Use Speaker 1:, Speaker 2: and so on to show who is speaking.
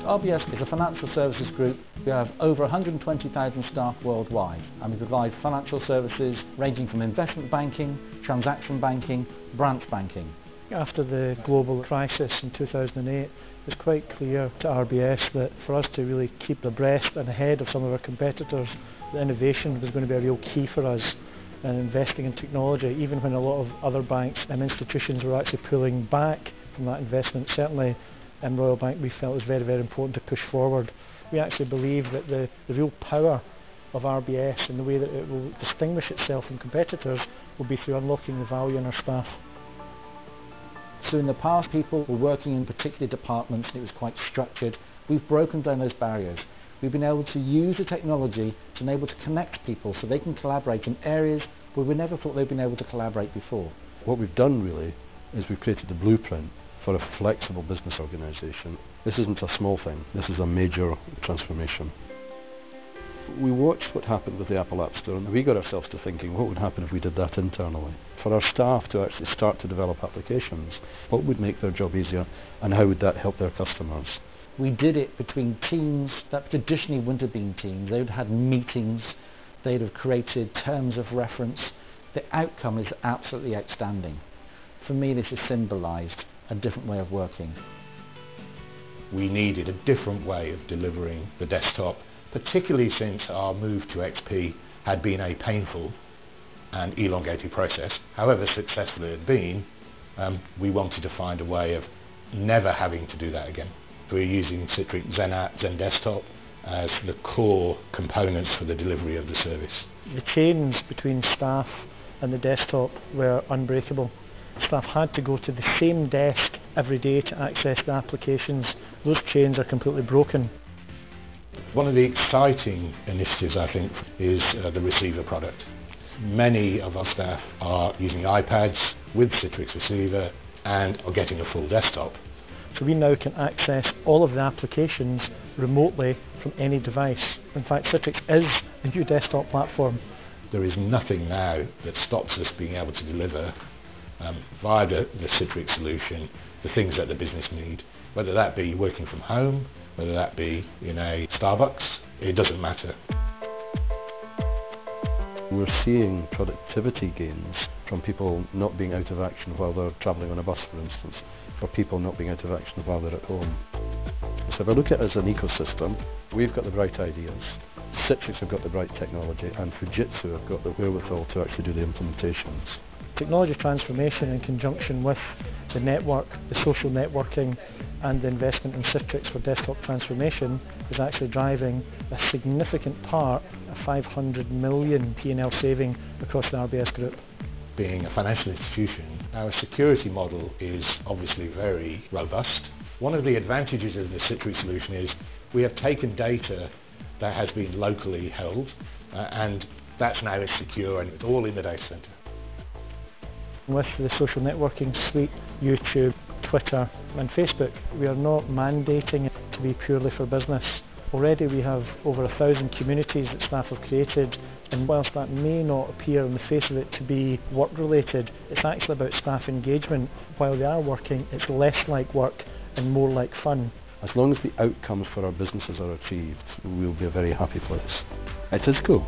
Speaker 1: RBS is a financial services group. We have over 120,000 staff worldwide, and we provide financial services ranging from investment banking, transaction banking, branch banking.
Speaker 2: After the global crisis in 2008, it was quite clear to RBS that for us to really keep abreast and ahead of some of our competitors, the innovation was going to be a real key for us in investing in technology, even when a lot of other banks and institutions were actually pulling back from that investment. Certainly in Royal Bank we felt it was very, very important to push forward. We actually believe that the real power of RBS and the way that it will distinguish itself from competitors will be through unlocking the value in our staff.
Speaker 1: So in the past people were working in particular departments and it was quite structured. We've broken down those barriers. We've been able to use the technology to enable to connect people so they can collaborate in areas where we never thought they'd been able to collaborate before.
Speaker 3: What we've done really is we've created the blueprint for a flexible business organisation. This isn't a small thing, this is a major transformation. We watched what happened with the Apple App Store and we got ourselves to thinking what would happen if we did that internally. For our staff to actually start to develop applications, what would make their job easier and how would that help their customers?
Speaker 1: We did it between teams that traditionally wouldn't have been teams. They would have had meetings, they'd have created terms of reference. The outcome is absolutely outstanding. For me this has symbolised a different way of working.
Speaker 4: We needed a different way of delivering the desktop, particularly since our move to XP had been a painful and elongated process. However successful it had been, we wanted to find a way of never having to do that again. We're using Citrix Zen App, Zen Desktop as the core components for the delivery of the service.
Speaker 2: The chains between staff and the desktop were unbreakable. Staff had to go to the same desk every day to access the applications. Those chains are completely broken.
Speaker 4: One of the exciting initiatives I think is the receiver product. Many of our staff are using iPads with Citrix receiver and are getting a full desktop.
Speaker 2: So we now can access all of the applications remotely from any device. In fact, Citrix is a new desktop platform.
Speaker 4: There is nothing now that stops us being able to deliver via the Citrix solution the things that the business need. Whether that be working from home, whether that be in a Starbucks, it doesn't matter.
Speaker 3: We're seeing productivity gains from people not being out of action while they're travelling on a bus, for instance, or people not being out of action while they're at home. So if I look at it as an ecosystem, we've got the right ideas, Citrix have got the right technology, and Fujitsu have got the wherewithal to actually do the implementations.
Speaker 2: Technology transformation in conjunction with the network, the social networking and the investment in Citrix for desktop transformation is actually driving a significant part, a 500 million P&L saving across the RBS group.
Speaker 4: Being a financial institution, our security model is obviously very robust. One of the advantages of the Citrix solution is we have taken data that has been locally held and that's now secure and it's all in the data center.
Speaker 2: With the social networking suite, YouTube, Twitter and Facebook, we are not mandating it to be purely for business. Already we have over 1,000 communities that staff have created, and whilst that may not appear on the face of it to be work related, it's actually about staff engagement. While they are working, it's less like work and more like fun.
Speaker 3: As long as the outcomes for our businesses are achieved, we'll be a very happy place. It is cool.